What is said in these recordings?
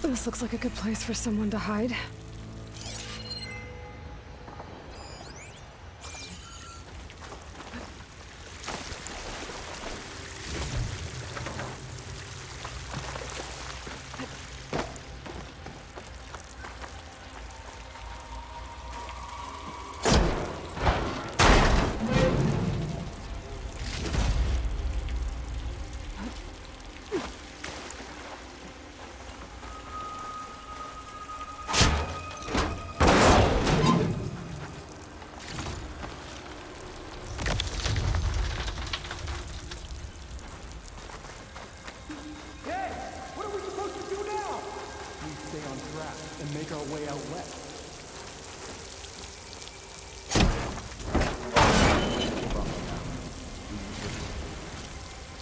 This looks like a good place for someone to hide. And make our way out west.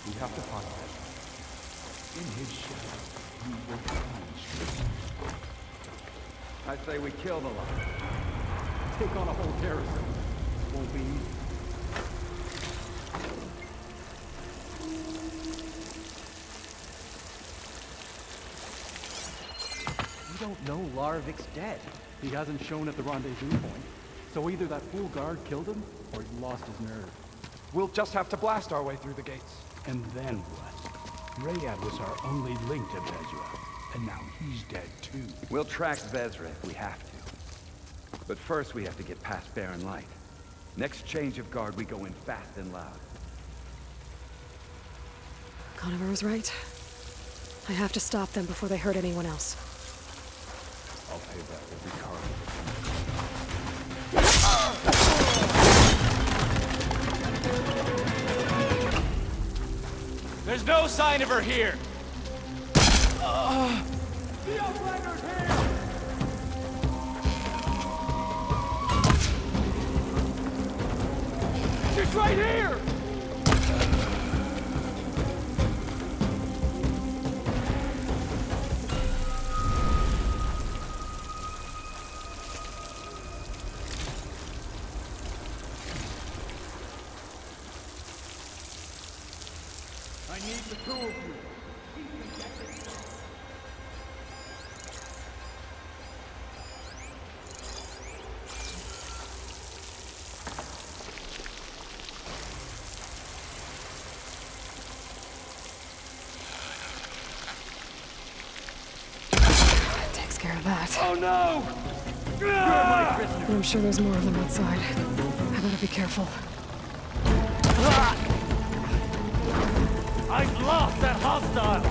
We have to find him. In his shadow, we will find. I say we kill the lot. Take on a whole garrison. Won't be easy. We don't know Larvik's dead. He hasn't shown at the rendezvous point. So either that fool guard killed him, or he lost his nerve. We'll just have to blast our way through the gates. And then what? Rayad was our only link to Vezra, and now he's dead too. We'll track Vezra if we have to. But first we have to get past Barren Light. Next change of guard, we go in fast and loud. Conover was right. I have to stop them before they hurt anyone else. I'll pay back every card. There's no sign of her here! The Outlander's here! She's right here! I need the two of you. That takes care of that. Oh no! You're my prisoner! I'm sure there's more of them outside. I better be careful. I've lost that hostile!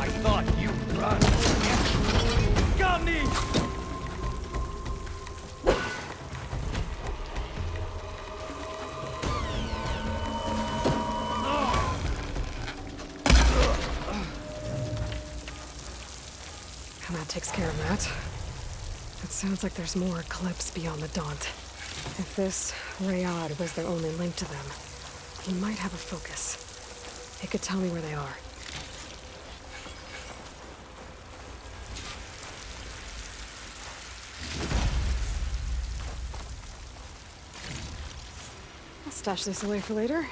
I thought you'd run. Got me! And that takes care of that. It sounds like there's more Eclipse beyond the Daunt. If this Rayad was their only link to them, he might have a focus. He could tell me where they are. I'll stash this away for later.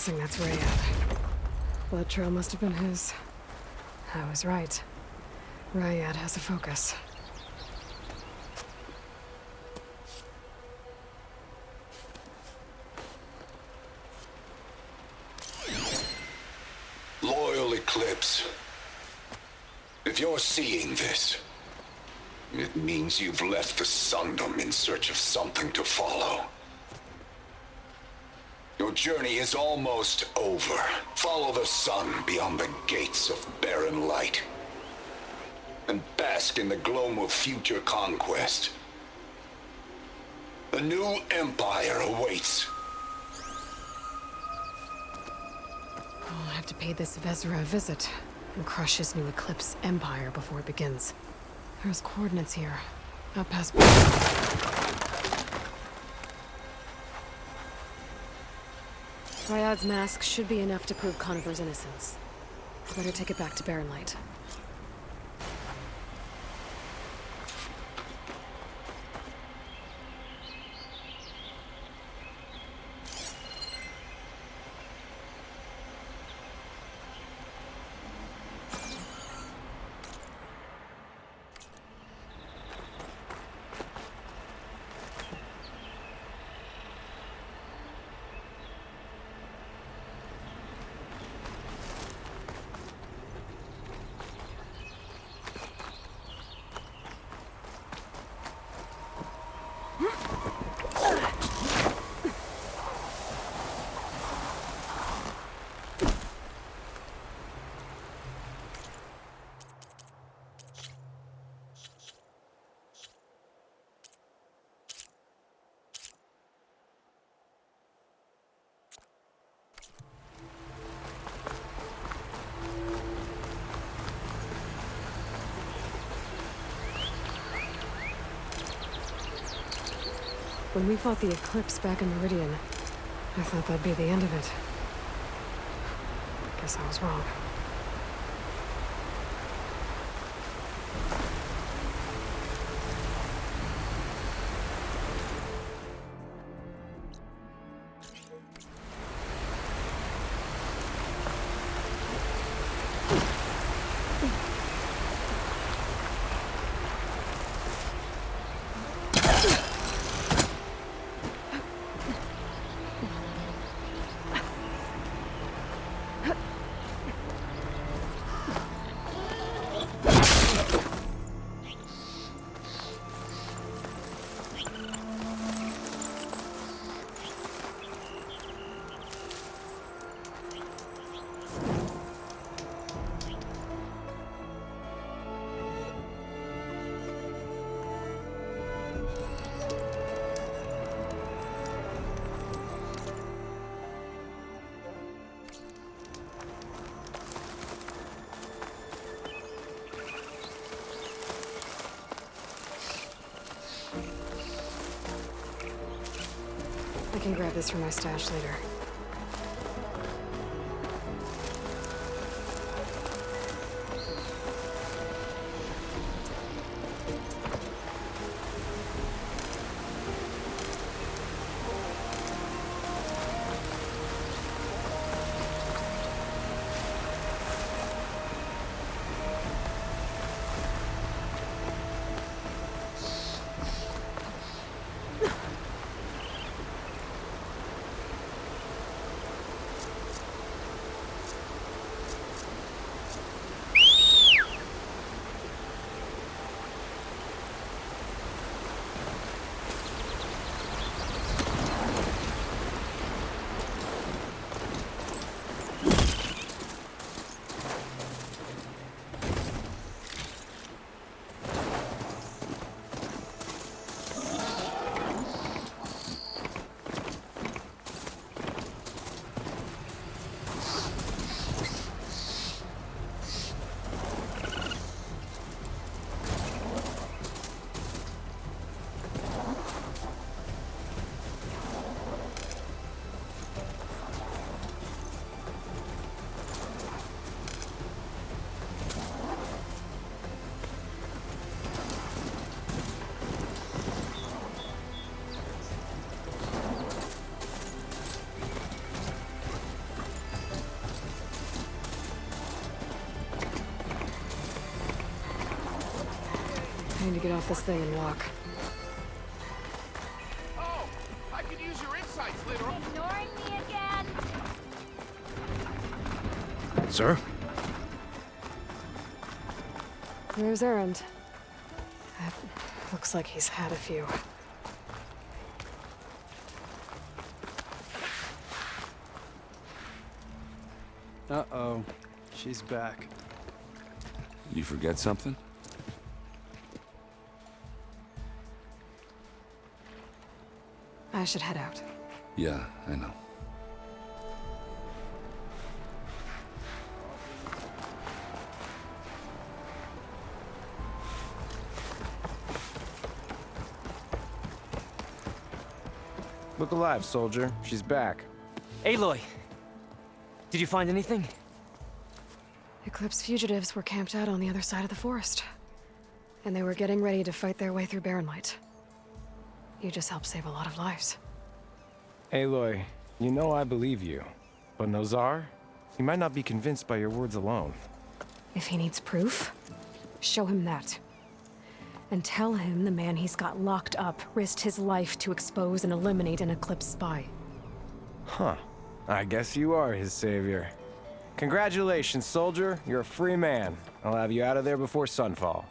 guessing that's Rayad. Blood trail must have been his. I was right. Rayad has a focus. Loyal Eclipse. If you're seeing this, it means you've left the Sundom in search of something to follow. Your journey is almost over. Follow the sun beyond the gates of barren light, and bask in the gloam of future conquest. A new empire awaits. I'll have to pay this Vezra a visit and crush his new Eclipse empire before it begins. There's coordinates here. Outpass. Rayad's mask should be enough to prove Conifer's innocence. I better take it back to Barren Light. When we fought the Eclipse back in Meridian, I thought that'd be the end of it. Guess I was wrong. I can grab this from my stash later. to get off this thing and walk. Oh, I could use your insights later on. Ignoring me again? Sir? Where's Erend? Looks like he's had a few. Uh-oh. She's back. You forget something? I should head out. Yeah, I know. Look alive, soldier. She's back. Aloy! Did you find anything? Eclipse fugitives were camped out on the other side of the forest. And they were getting ready to fight their way through Barren Light. You just helped save a lot of lives. Aloy, you know I believe you. But Nozar? He might not be convinced by your words alone. If he needs proof, show him that. And tell him the man he's got locked up risked his life to expose and eliminate an Eclipse spy. Huh. I guess you are his savior. Congratulations, soldier. You're a free man. I'll have you out of there before sunfall.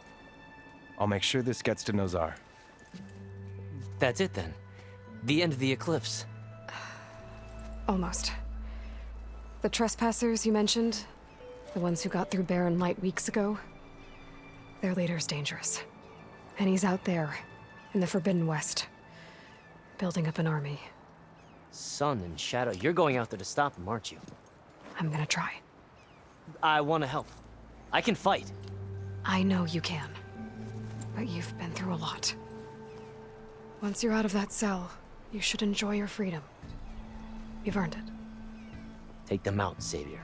I'll make sure this gets to Nozar. That's it then. The end of the Eclipse. Almost. The trespassers you mentioned, the ones who got through Barren Light weeks ago, their leader's dangerous. And he's out there, in the Forbidden West, building up an army. Sun and Shadow, you're going out there to stop him, aren't you? I'm gonna try. I want to help. I can fight. I know you can. But you've been through a lot. Once you're out of that cell, you should enjoy your freedom. You've earned it. Take them out, Savior.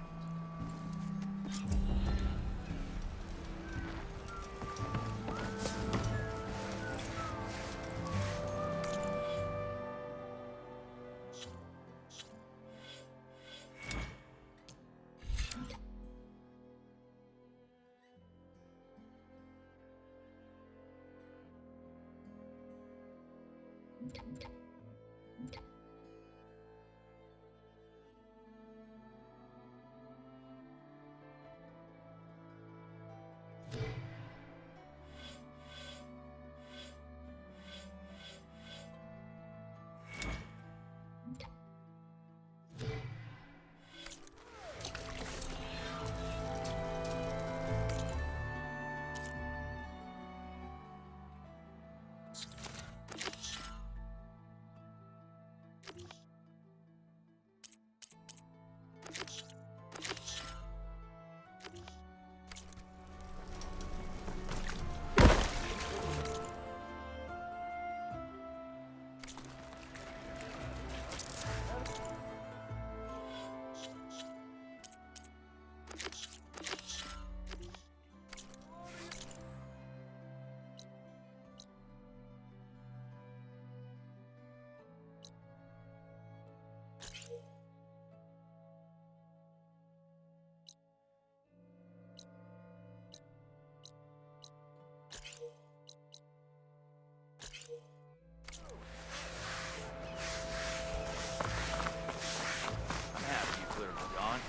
I'm happy you cleared them, John.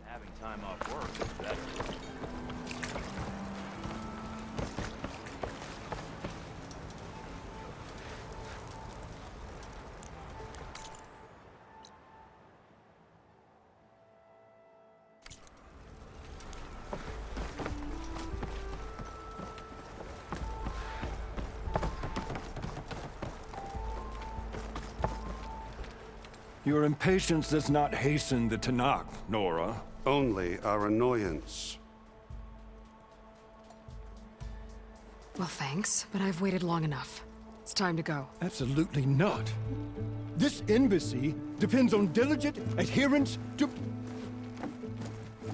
Having time off work is better. Your impatience does not hasten the Tanakh, Nora. Only our annoyance. Well, thanks, but I've waited long enough. It's time to go. Absolutely not. This embassy depends on diligent adherence to...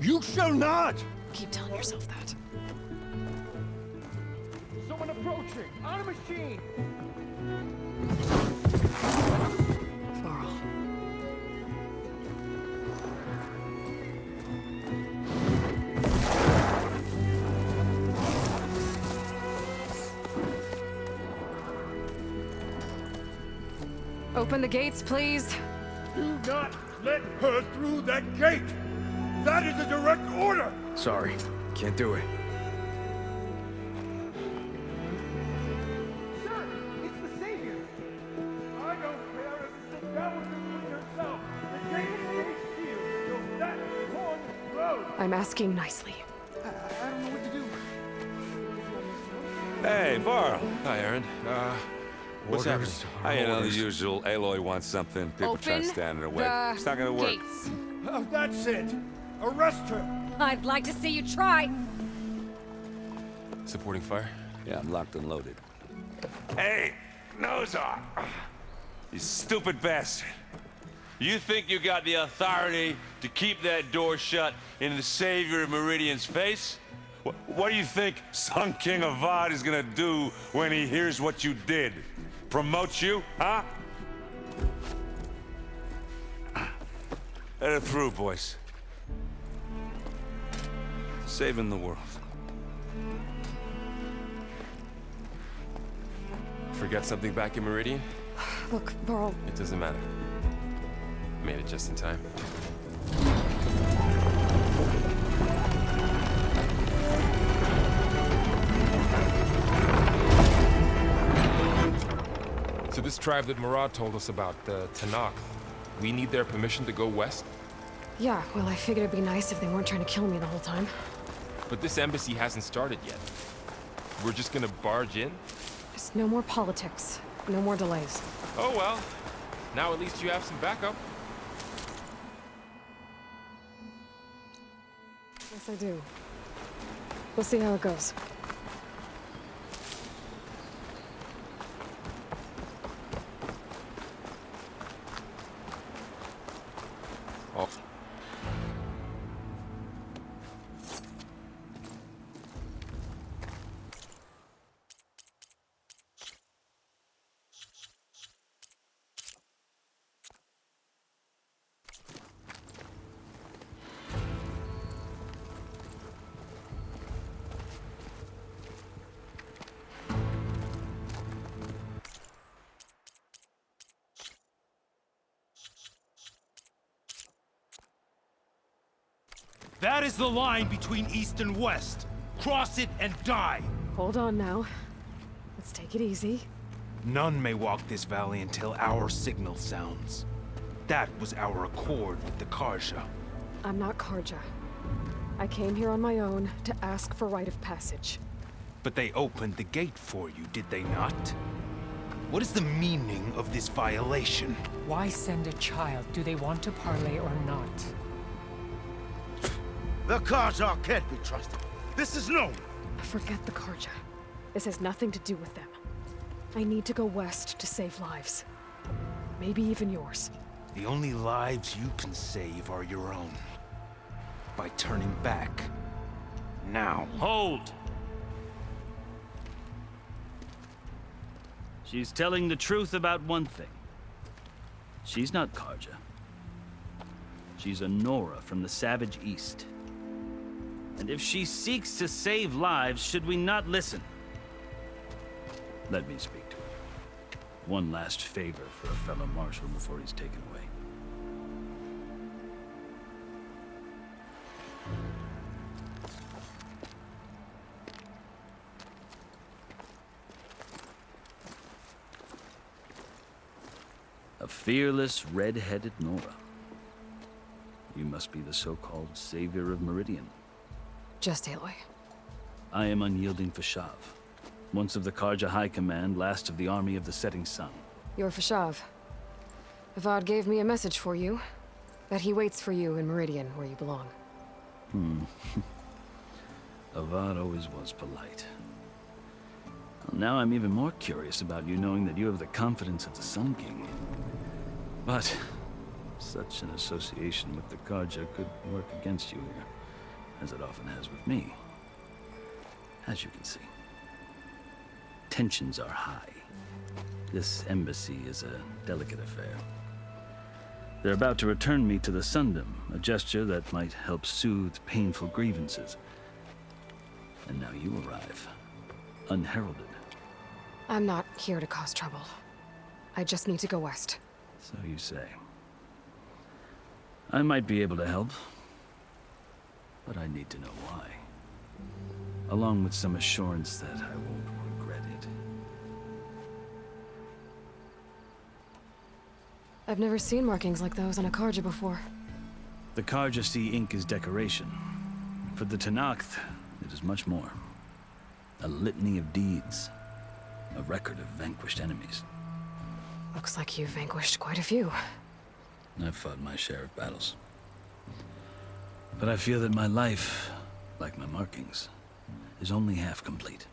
You shall not! Keep telling yourself that. Someone approaching! On a machine! Varl. open the gates, please? Do not let her through that gate! That is a direct order! Sorry, can't do it. Sir, it's the Savior. I don't care if it's the devil doing herself. The gate is HQ, so that one road. I'm asking nicely. I don't know what to do. Hey, Varl. Hi, Aaron. What's happening? You know, the usual. Aloy wants something. People try to stand in her way. It's not gonna work. That's it. Arrest her. I'd like to see you try. Supporting fire? Yeah, I'm locked and loaded. Hey, Nozar! You stupid bastard. You think you got the authority to keep that door shut in the Savior of Meridian's face? What do you think Sun King Avad is gonna do when he hears what you did? Promote you, huh? Let it through, boys. Saving the world. Forget something back in Meridian? Look, Varl. It doesn't matter. Made it just in time. So this tribe that Murad told us about, the Tanakh, we need their permission to go west? Yeah, well, I figured it'd be nice if they weren't trying to kill me the whole time. But this embassy hasn't started yet. We're just gonna barge in? Just no more politics. No more delays. Oh well. Now at least you have some backup. Yes, I do. We'll see how it goes. Oh. That is the line between East and West. Cross it and die. Hold on now. Let's take it easy. None may walk this valley until our signal sounds. That was our accord with the Karja. I'm not Karja. I came here on my own to ask for rite of passage. But they opened the gate for you, did they not? What is the meaning of this violation? Why send a child? Do they want to parley or not? The Karja can't be trusted. This is known. Forget the Karja. This has nothing to do with them. I need to go west to save lives. Maybe even yours. The only lives you can save are your own. By turning back. Now. Hold! She's telling the truth about one thing. She's not Karja. She's a Nora from the Savage East. And if she seeks to save lives, should we not listen? Let me speak to her. One last favor for a fellow marshal before he's taken away. A fearless, red-headed Nora. You must be the so-called Savior of Meridian. Just Aloy. I am Unyielding Fashav. Once of the Karja High Command, last of the Army of the Setting Sun. You're Fashav. Avad gave me a message for you. That he waits for you in Meridian, where you belong. Avad always was polite. Well, now I'm even more curious about you knowing that you have the confidence of the Sun King. But such an association with the Karja could work against you here, as it often has with me. As you can see, tensions are high. This embassy is a delicate affair. They're about to return me to the Sundom, a gesture that might help soothe painful grievances. And now you arrive, unheralded. I'm not here to cause trouble. I just need to go west. So you say. I might be able to help, but I need to know why. Along with some assurance that I won't regret it. I've never seen markings like those on a Karja before. The Karja see ink as decoration. For the Tenakth, it is much more. A litany of deeds. A record of vanquished enemies. Looks like you've vanquished quite a few. I've fought my share of battles. But I feel that my life, like my markings, is only half complete.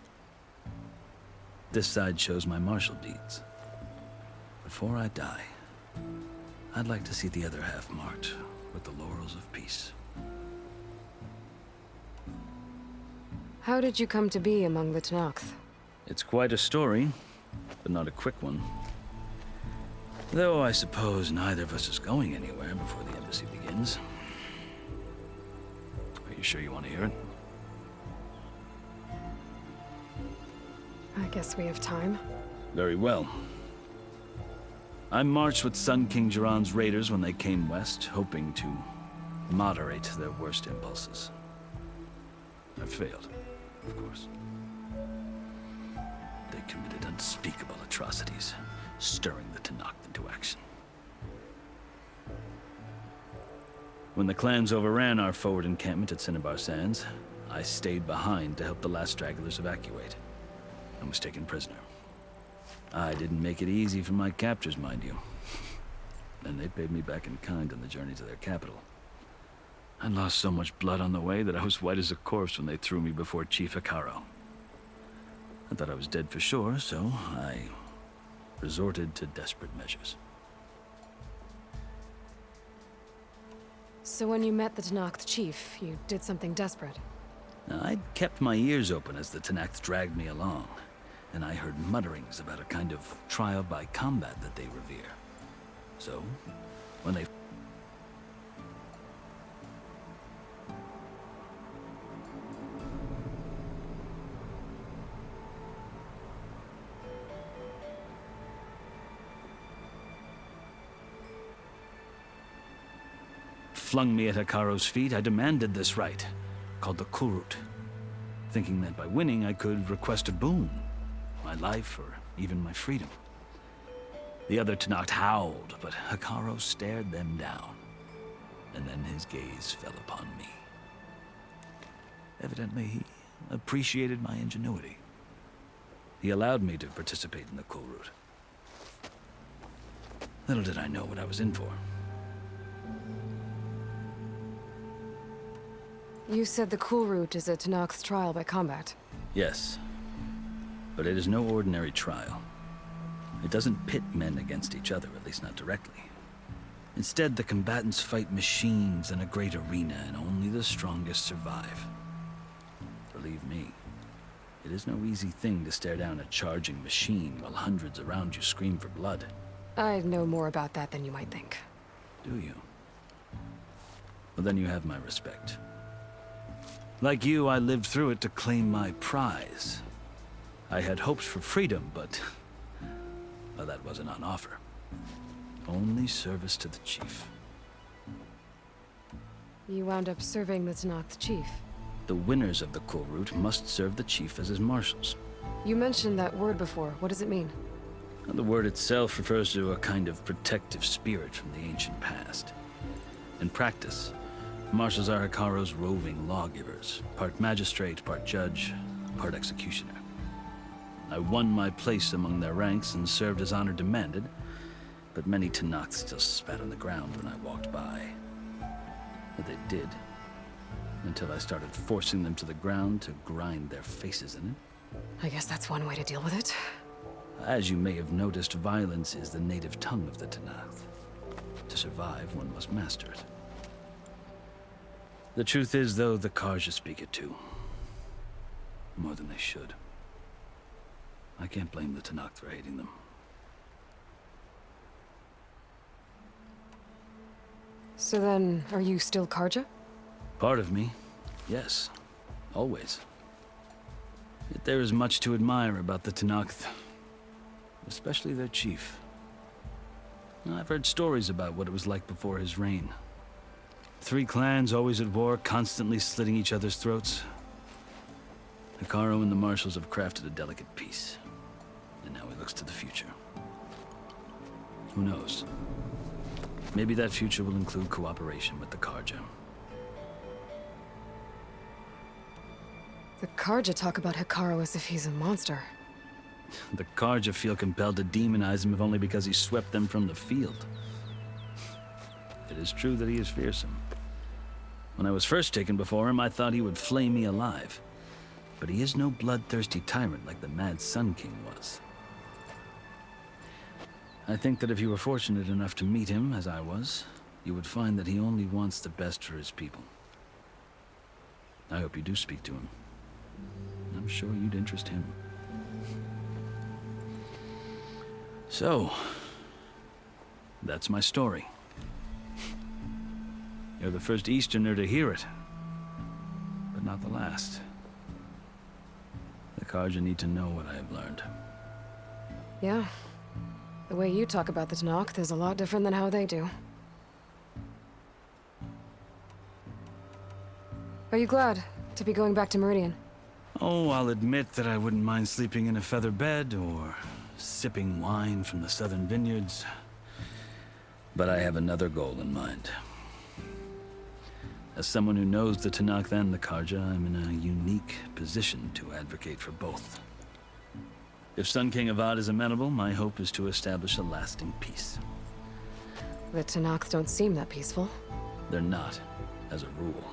This side shows my martial deeds. Before I die, I'd like to see the other half marked with the laurels of peace. How did you come to be among the Tenakth? It's quite a story, but not a quick one. Though I suppose neither of us is going anywhere before the embassy begins. Are you sure you want to hear it? I guess we have time. Very well. I marched with Sun King Jiran's raiders when they came west, hoping to moderate their worst impulses. I failed, of course. They committed unspeakable atrocities, stirring the Tenakth into action. When the clans overran our forward encampment at Cinnabar Sands, I stayed behind to help the last stragglers evacuate, and was taken prisoner. I didn't make it easy for my captors, mind you. And they paid me back in kind on the journey to their capital. I lost so much blood on the way that I was white as a corpse when they threw me before Chief Hekarro. I thought I was dead for sure, so I resorted to desperate measures. So when you met the Tenakth chief, you did something desperate? Now, I'd kept my ears open as the Tenakth dragged me along, and I heard mutterings about a kind of trial by combat that they revere. So, when they flung me at Hekarro's feet, I demanded this right, called the Kulrut, thinking that by winning I could request a boon, my life or even my freedom. The other Tenakth howled, but Hekarro stared them down, and then his gaze fell upon me. Evidently, he appreciated my ingenuity. He allowed me to participate in the Kulrut. Little did I know what I was in for. You said the Kulrut is a Tenakth trial by combat. Yes, but it is no ordinary trial. It doesn't pit men against each other, at least not directly. Instead, the combatants fight machines in a great arena, and only the strongest survive. Believe me, it is no easy thing to stare down a charging machine while hundreds around you scream for blood. I know more about that than you might think. Do you? Well, then you have my respect. Like you, I lived through it to claim my prize. I had hoped for freedom, but well, that wasn't on offer. Only service to the chief. You wound up serving the Tenakth chief. The winners of the Kulrut must serve the chief as his marshals. You mentioned that word before. What does it mean? The word itself refers to a kind of protective spirit from the ancient past. In practice, marshals are Hekarro's roving lawgivers, part magistrate, part judge, part executioner. I won my place among their ranks and served as honor demanded, but many Tenakth still spat on the ground when I walked by. But they did, until I started forcing them to the ground to grind their faces in it. I guess that's one way to deal with it. As you may have noticed, violence is the native tongue of the Tenakth. To survive, one must master it. The truth is, though, the Karja speak it too. More than they should. I can't blame the Tenakth for hating them. So then, are you still Karja? Part of me, yes. Always. Yet there is much to admire about the Tenakth. Especially their chief. I've heard stories about what it was like before his reign. 3 clans always at war, constantly slitting each other's throats. Hekarro and the Marshals have crafted a delicate peace. And now he looks to the future. Who knows? Maybe that future will include cooperation with the Carja. The Carja talk about Hekarro as if he's a monster. The Carja feel compelled to demonize him if only because he swept them from the field. It is true that he is fearsome. When I was first taken before him, I thought he would flay me alive. But he is no bloodthirsty tyrant like the Mad Sun King was. I think that if you were fortunate enough to meet him, as I was, you would find that he only wants the best for his people. I hope you do speak to him. I'm sure you'd interest him. So, that's my story. You're the first Easterner to hear it, but not the last. The Carja need to know what I have learned. Yeah. The way you talk about the Tenakth is a lot different than how they do. Are you glad to be going back to Meridian? Oh, I'll admit that I wouldn't mind sleeping in a feather bed or sipping wine from the southern vineyards. But I have another goal in mind. As someone who knows the Tenakth and the Carja, I'm in a unique position to advocate for both. If Sun King Avad is amenable, my hope is to establish a lasting peace. The Tenakth don't seem that peaceful. They're not, as a rule.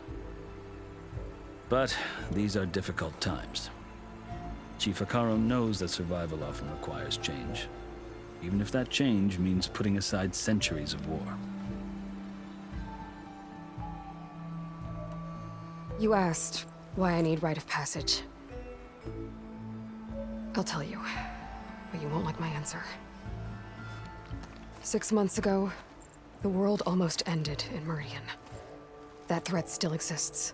But these are difficult times. Chief Hekarro knows that survival often requires change, even if that change means putting aside centuries of war. You asked why I need rite of passage. I'll tell you, but you won't like my answer. 6 months ago, the world almost ended in Meridian. That threat still exists.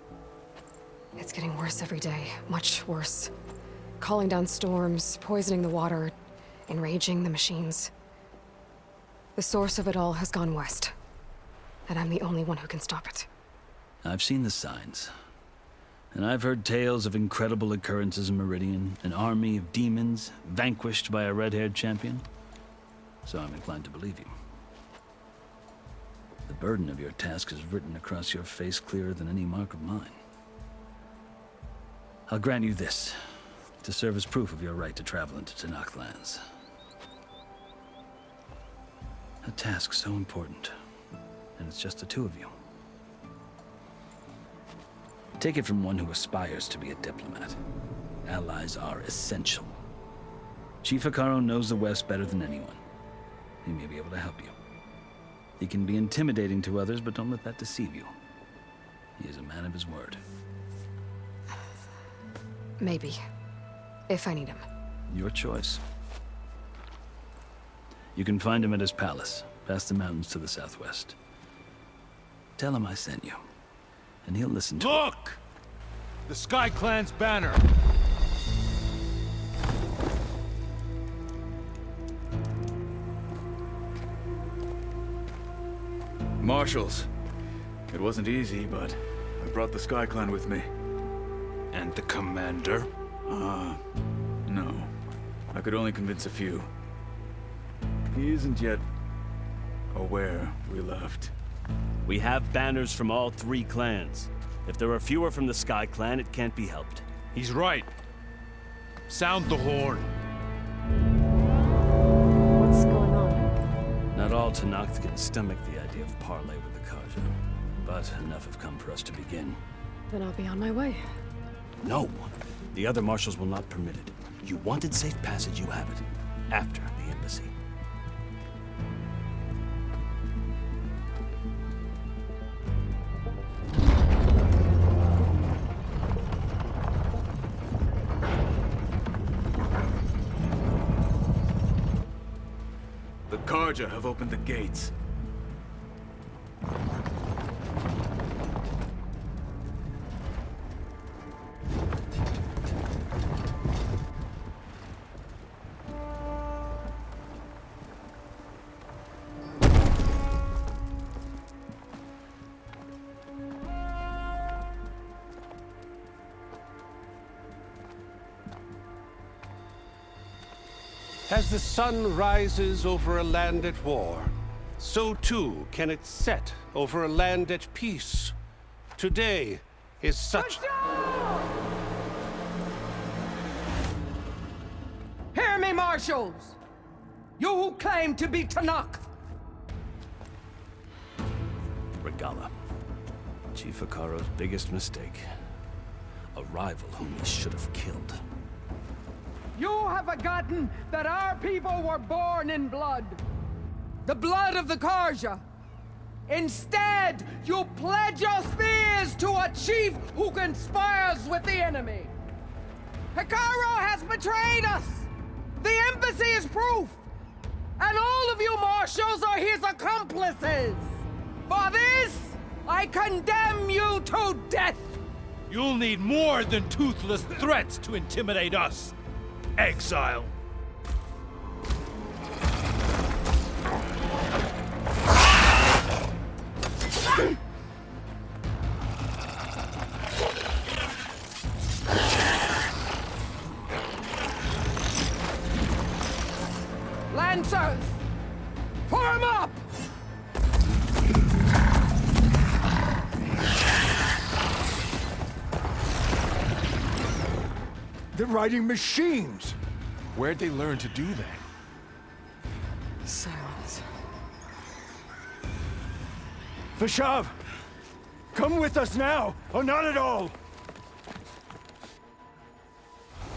It's getting worse every day, much worse. Calling down storms, poisoning the water, enraging the machines. The source of it all has gone west, and I'm the only one who can stop it. I've seen the signs. And I've heard tales of incredible occurrences in Meridian, an army of demons vanquished by a red-haired champion. So I'm inclined to believe you. The burden of your task is written across your face clearer than any mark of mine. I'll grant you this, to serve as proof of your right to travel into Tenakth lands. A task so important, and it's just the two of you. Take it from one who aspires to be a diplomat. Allies are essential. Chief Hekarro knows the West better than anyone. He may be able to help you. He can be intimidating to others, but don't let that deceive you. He is a man of his word. Maybe. If I need him. Your choice. You can find him at his palace, past the mountains to the southwest. Tell him I sent you, and he'll listen to Look! The Sky Clan's banner! Marshals. It wasn't easy, but I brought the Sky Clan with me. And the commander? No. I could only convince a few. He isn't yet aware we left. We have banners from all 3 clans. If there are fewer from the Sky Clan, it can't be helped. He's right. Sound the horn. What's going on? Not all Tenakth can stomach the idea of parley with the Carja, but enough have come for us to begin. Then I'll be on my way. No, the other marshals will not permit it. You wanted safe passage, you have it. After the embassy. The Carja have opened the gates. As the sun rises over a land at war, so too can it set over a land at peace. Today is such... Hear me, Marshals! You who claim to be Tanakh! Regalla. Chief Hekarro's biggest mistake. A rival whom he should have killed. You have forgotten that our people were born in blood. The blood of the Carja. Instead, you pledge your spears to a chief who conspires with the enemy. Hekarro has betrayed us! The embassy is proof! And all of you marshals are his accomplices! For this, I condemn you to death! You'll need more than toothless threats to intimidate us. Exile. Lancers! Form up! They're riding machines. Where'd they learn to do that? Silence. Vashav! Come with us now, or not at all!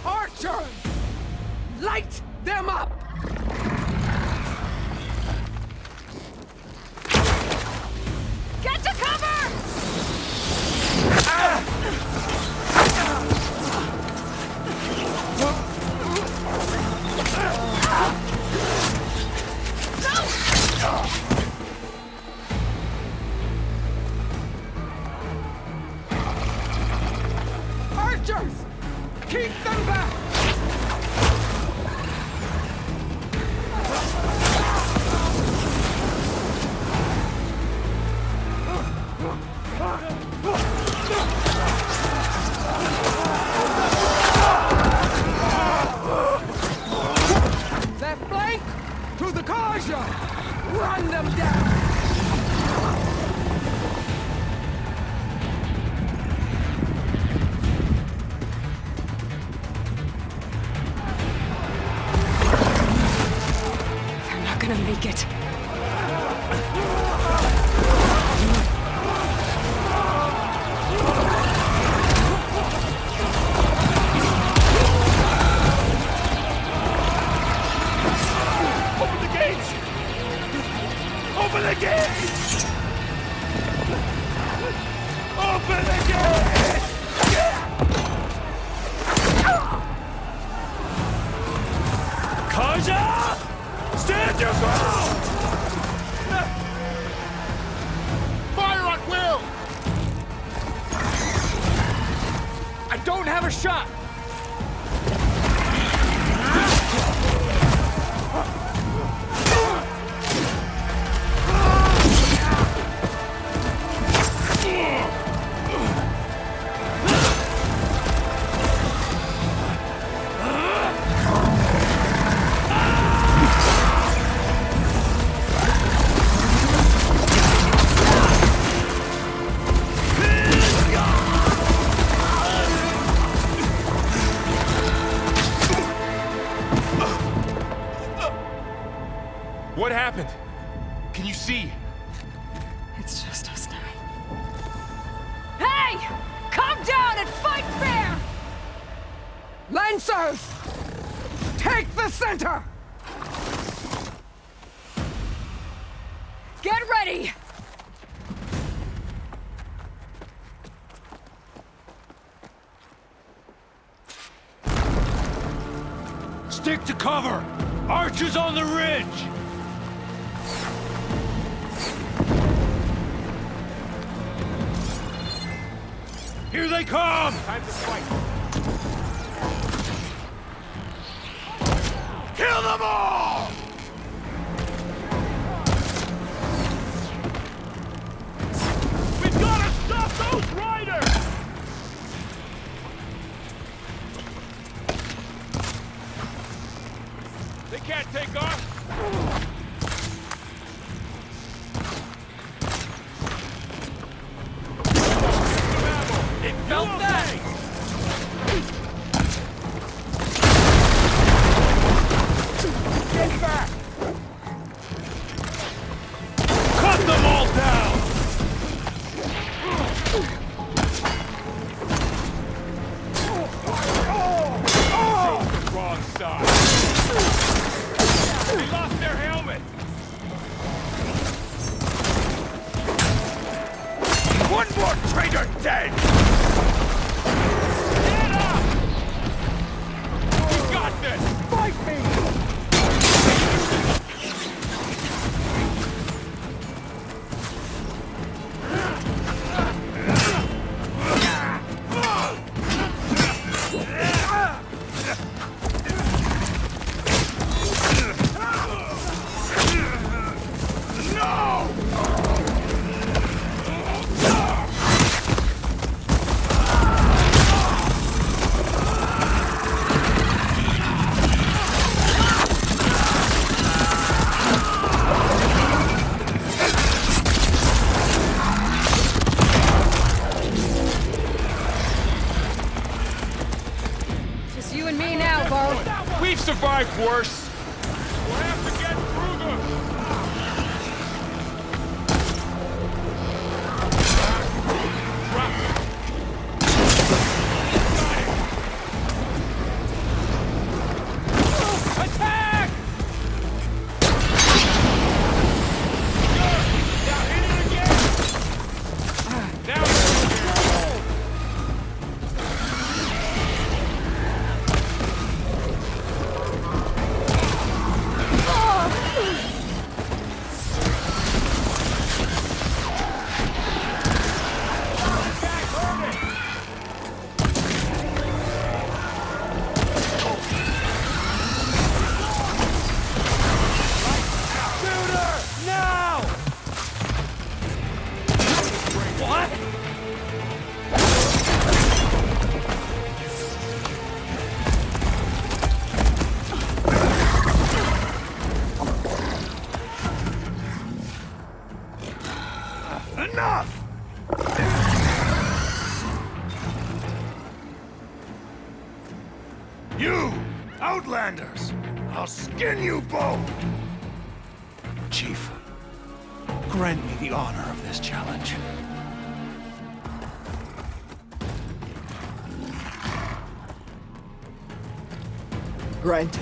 Archers! Light them up! Get to cover! Archers! Keep them back! Left flank! To the Carja! Run them down! They're not gonna make it. Open the gates! Open the gates! Open the gates! Carja! Stand your ground! Fire at will! I don't have a shot! What happened? Can you see? It's just us now. Hey! Calm down and fight fair! Lancers! Take the center! Get ready! Stick to cover! Archers on the ridge! Here they come! Time to fight! Kill them all! We've got to stop those riders! They can't One more traitor dead! Get up! We got this! Fight me! Just you and me now, Bo. We've survived worse. We'll have to get through them. Attack! Now hit it again! Now Enough! You, Outlanders! I'll skin you both! Chief, grant me the honor of this challenge. Granted.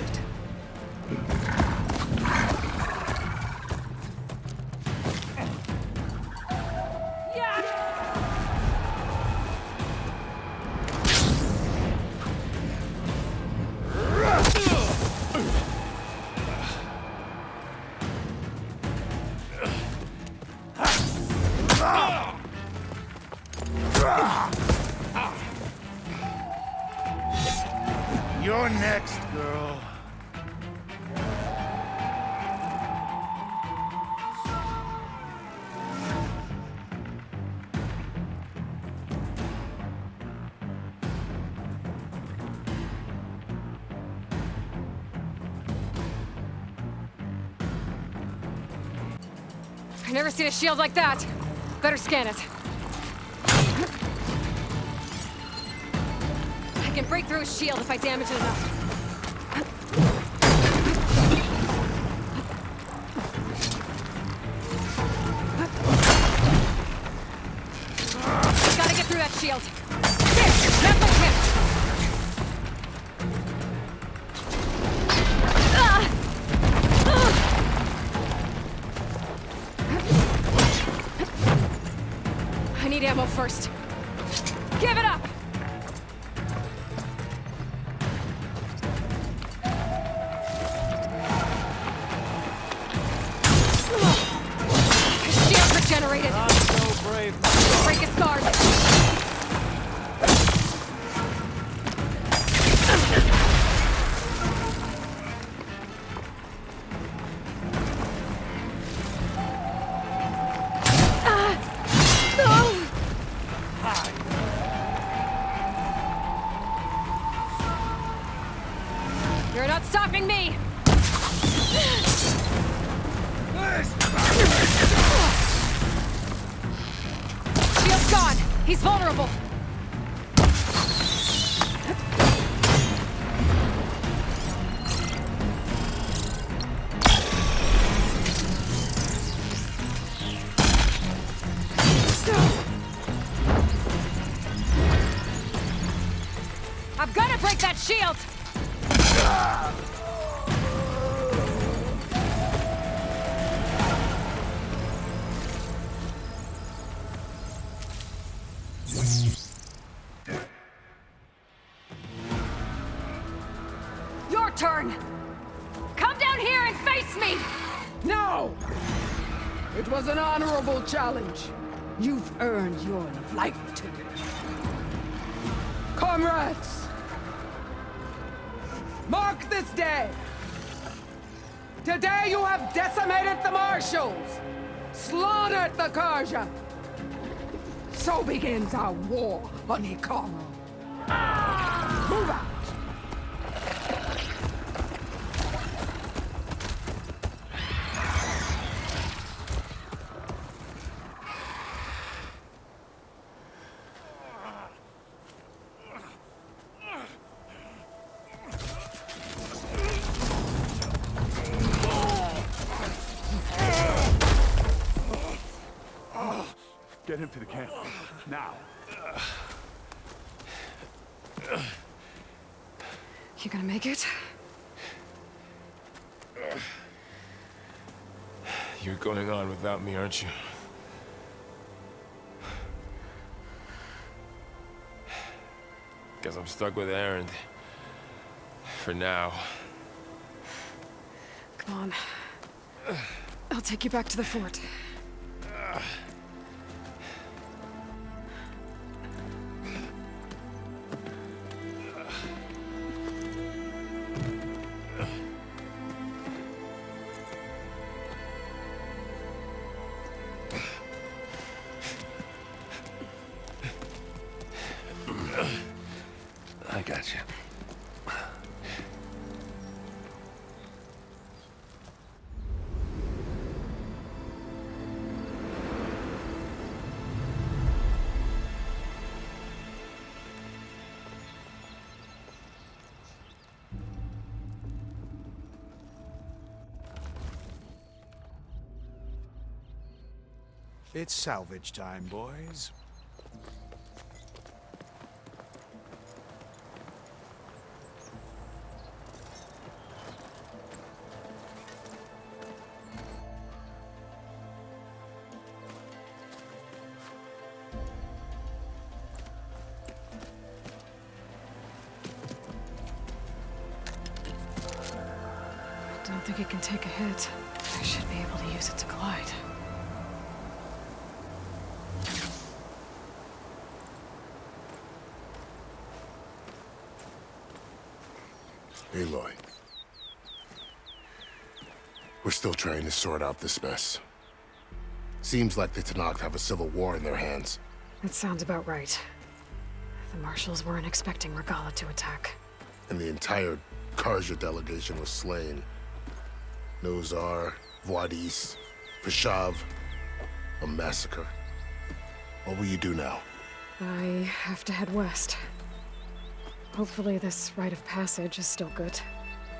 You're next, girl. I've never seen a shield like that. Better scan it. I can break through a shield if I damage it enough. Gotta get through that shield. There! That's my chance! I need ammo first. Give it up! Shield regenerated. Not so brave. Break his guard. You're not stopping me! Shield's gone! He's vulnerable! I've gotta break that shield! Your turn! Come down here and face me! No! It was an honorable challenge. You've earned your life to me. Comrades! Mark this day! Today you have decimated the Marshals! Slaughtered the Karja! So begins our war on Hikaru. Move out! Get him to the camp. Now. You gonna make it? You're going on without me, aren't you? Guess I'm stuck with Erend. For now. Come on. I'll take you back to the fort. I got you. It's salvage time, boys. Don't think it can take a hit. I should be able to use it to glide. Aloy. We're still trying to sort out this mess. Seems like the Tenakth have a civil war in their hands. That sounds about right. The Marshals weren't expecting Regalla to attack. And the entire Karja delegation was slain. Nozar, Vuadis, Vishav. A massacre. What will you do now? I have to head west. Hopefully this rite of passage is still good.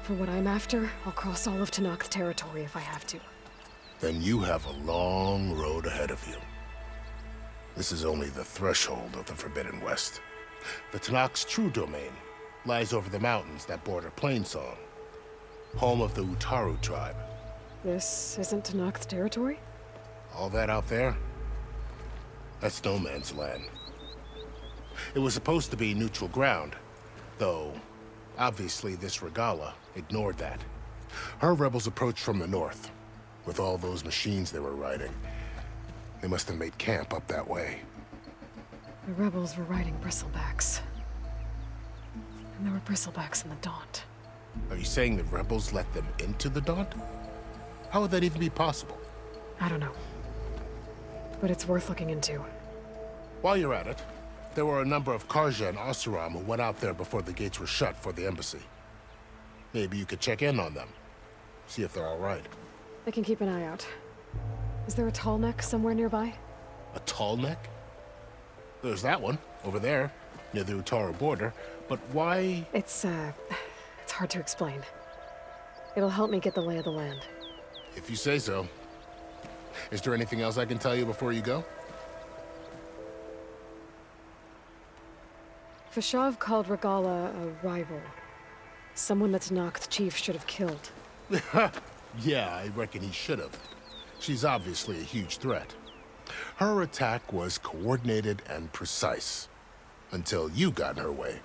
For what I'm after, I'll cross all of Tenakth territory if I have to. Then you have a long road ahead of you. This is only the threshold of the Forbidden West. The Tenakth's true domain lies over the mountains that border Plainsong, home of the Utaru tribe. This isn't Tenakth territory? All that out there? That's no man's land. It was supposed to be neutral ground, though obviously this Regalla ignored that. Her rebels approached from the north, with all those machines they were riding. They must have made camp up that way. The rebels were riding bristlebacks. And there were bristlebacks in the Daunt. Are you saying the rebels let them into the Daunt? How would that even be possible? I don't know. But it's worth looking into. While you're at it, there were a number of Karja and Oseram who went out there before the gates were shut for the embassy. Maybe you could check in on them. See if they're all right. I can keep an eye out. Is there a tall neck somewhere nearby? A tall neck? There's that one, over there, near the Utaru border. But why? It's hard to explain. It'll help me get the lay of the land. If you say so. Is there anything else I can tell you before you go? Vishav called Regalla a rival. Someone that Tenakth chief should have killed. Yeah, I reckon he should have. She's obviously a huge threat. Her attack was coordinated and precise. Until you got in her way,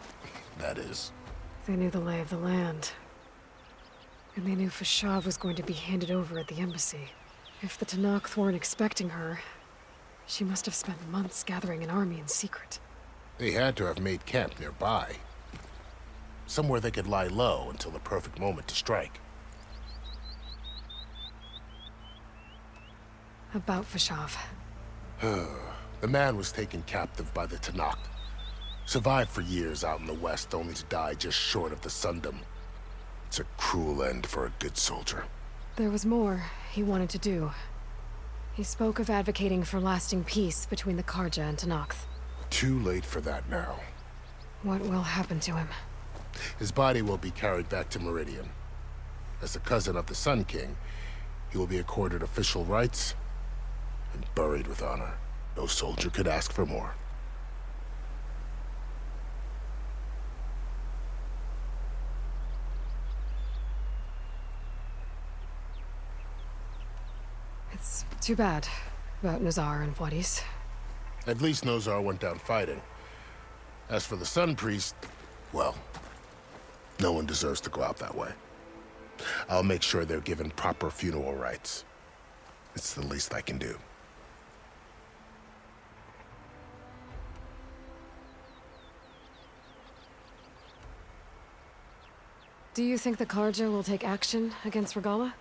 that is. They knew the lay of the land. And they knew Fashav was going to be handed over at the embassy. If the Tenakth weren't expecting her, she must have spent months gathering an army in secret. They had to have made camp nearby. Somewhere they could lie low until the perfect moment to strike. About Fashav. The man was taken captive by the Tenakth. Survived for years out in the west, only to die just short of the Sundom. It's a cruel end for a good soldier. There was more he wanted to do. He spoke of advocating for lasting peace between the Karja and Tenakth. Too late for that now. What will happen to him? His body will be carried back to Meridian. As a cousin of the Sun King, he will be accorded official rights and buried with honor. No soldier could ask for more. It's too bad about Nazar and Wadis. At least Nozar went down fighting. As for the Sun Priest, well, no one deserves to go out that way. I'll make sure they're given proper funeral rites. It's the least I can do. Do you think the Karja will take action against Regalla?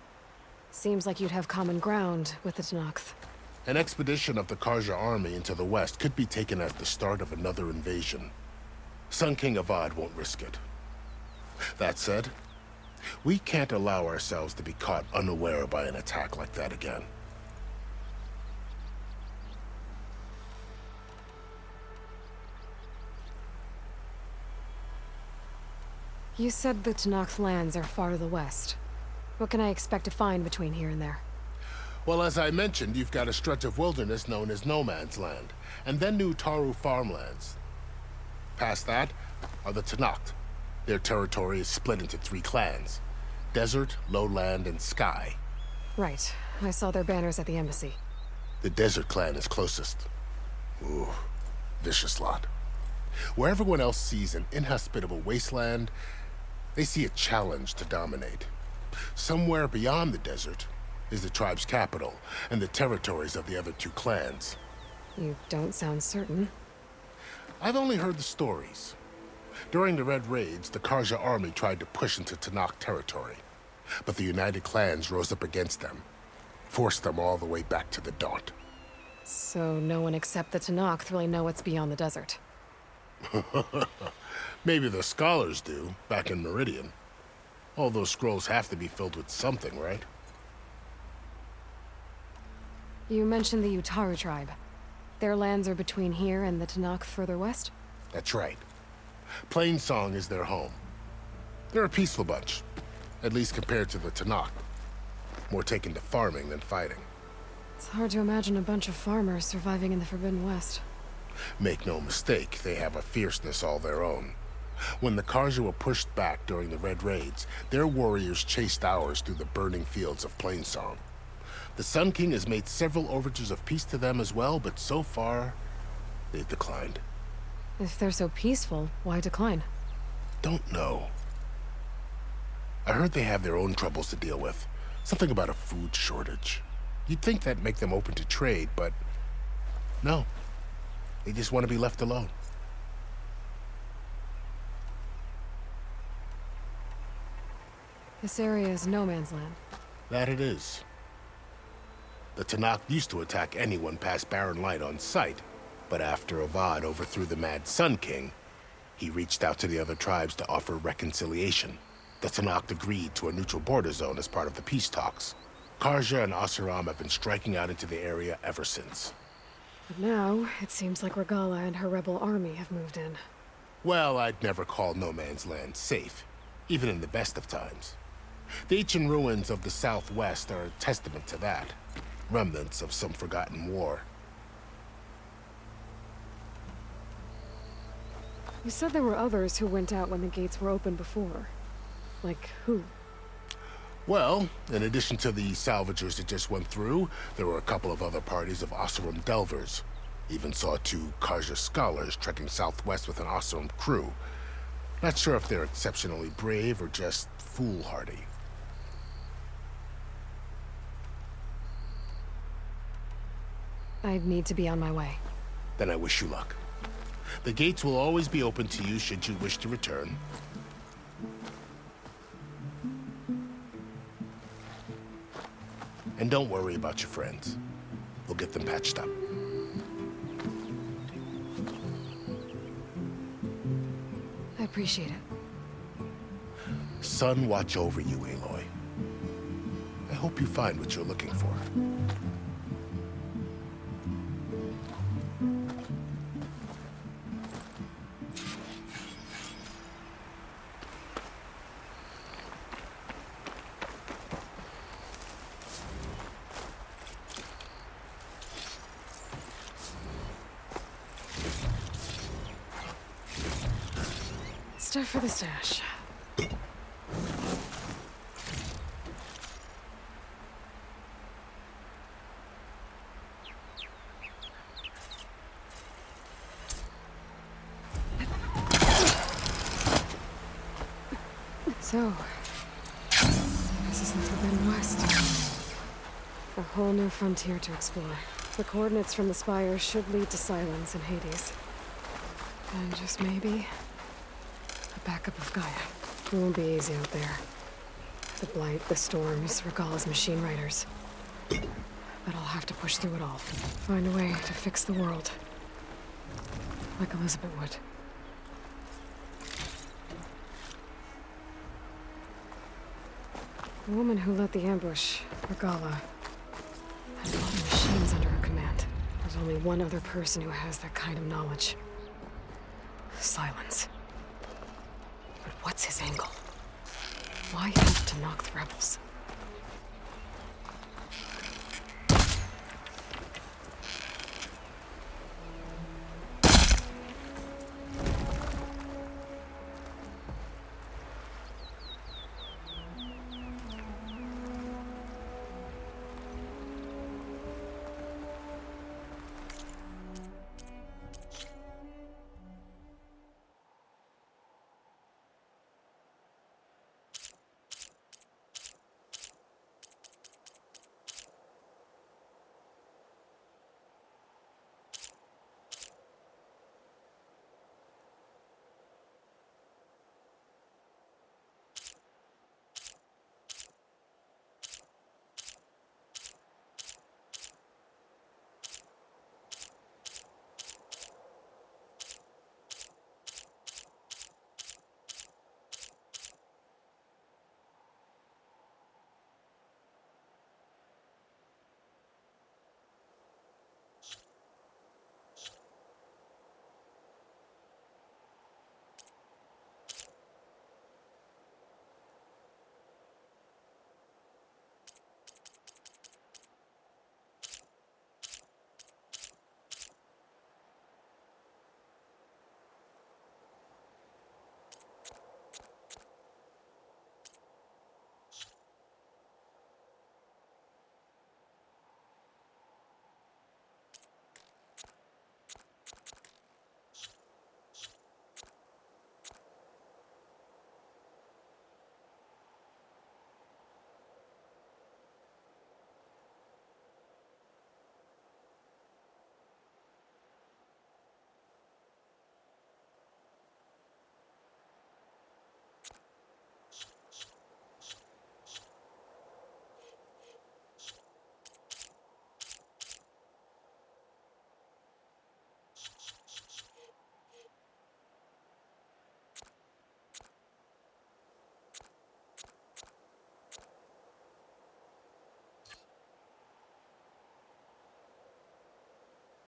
Seems like you'd have common ground with the Tenakth. An expedition of the Karja army into the west could be taken as the start of another invasion. Sun King Avad won't risk it. That said, we can't allow ourselves to be caught unaware by an attack like that again. You said the Tenakth lands are far to the west. What can I expect to find between here and there? Well, as I mentioned, you've got a stretch of wilderness known as No Man's Land, and then New Taru farmlands. Past that are the Tenakth. Their territory is split into 3 clans: Desert, Lowland, and Sky. Right. I saw their banners at the embassy. The Desert clan is closest. Ooh, vicious lot. Where everyone else sees an inhospitable wasteland, they see a challenge to dominate. Somewhere beyond the desert is the tribe's capital and the territories of the other 2 clans. You don't sound certain. I've only heard the stories. During the Red Raids, the Karja army tried to push into Tenakth territory, but the United Clans rose up against them, forced them all the way back to the Daunt. So no one except the Tenakth really know what's beyond the desert. Maybe the scholars do, back in Meridian. All those scrolls have to be filled with something, right? You mentioned the Utaru tribe. Their lands are between here and the Tenakth further west? That's right. Plainsong is their home. They're a peaceful bunch, at least compared to the Tenakth. More taken to farming than fighting. It's hard to imagine a bunch of farmers surviving in the Forbidden West. Make no mistake, they have a fierceness all their own. When the Karja were pushed back during the Red Raids, their warriors chased ours through the burning fields of Plainsong. The Sun King has made several overtures of peace to them as well, but so far, they've declined. If they're so peaceful, why decline? Don't know. I heard they have their own troubles to deal with. Something about a food shortage. You'd think that'd make them open to trade, but no. They just want to be left alone. This area is no man's land. That it is. The Tenakth used to attack anyone past Barren Light on sight, but after Avad overthrew the Mad Sun King, he reached out to the other tribes to offer reconciliation. The Tenakth agreed to a neutral border zone as part of the peace talks. Karja and Oseram have been striking out into the area ever since. But now, it seems like Regalla and her rebel army have moved in. Well, I'd never call No Man's Land safe, even in the best of times. The ancient ruins of the Southwest are a testament to that. Remnants of some forgotten war. You said there were others who went out when the gates were open before. Like who? Well, in addition to the salvagers that just went through, there were a couple of other parties of Oseram delvers. Even saw 2 Karja scholars trekking southwest with an Oseram crew. Not sure if they're exceptionally brave or just foolhardy. I need to be on my way. Then I wish you luck. The gates will always be open to you should you wish to return. And don't worry about your friends. We'll get them patched up. I appreciate it. Sun watch over you, Aloy. I hope you find what you're looking for. Stuff for the stash. So, this is the Forbidden West. A whole new frontier to explore. The coordinates from the spires should lead to Silence and Hades. And just maybe, a backup of Gaia. It won't be easy out there. The Blight, the Storms, Regalla's machine riders. But I'll have to push through it all. Find a way to fix the world. Like Elizabeth would. The woman who led the ambush, Regalla, has a lot of machines under her command. There's only one other person who has that kind of knowledge. Silence. But what's his angle? Why have to knock the rebels?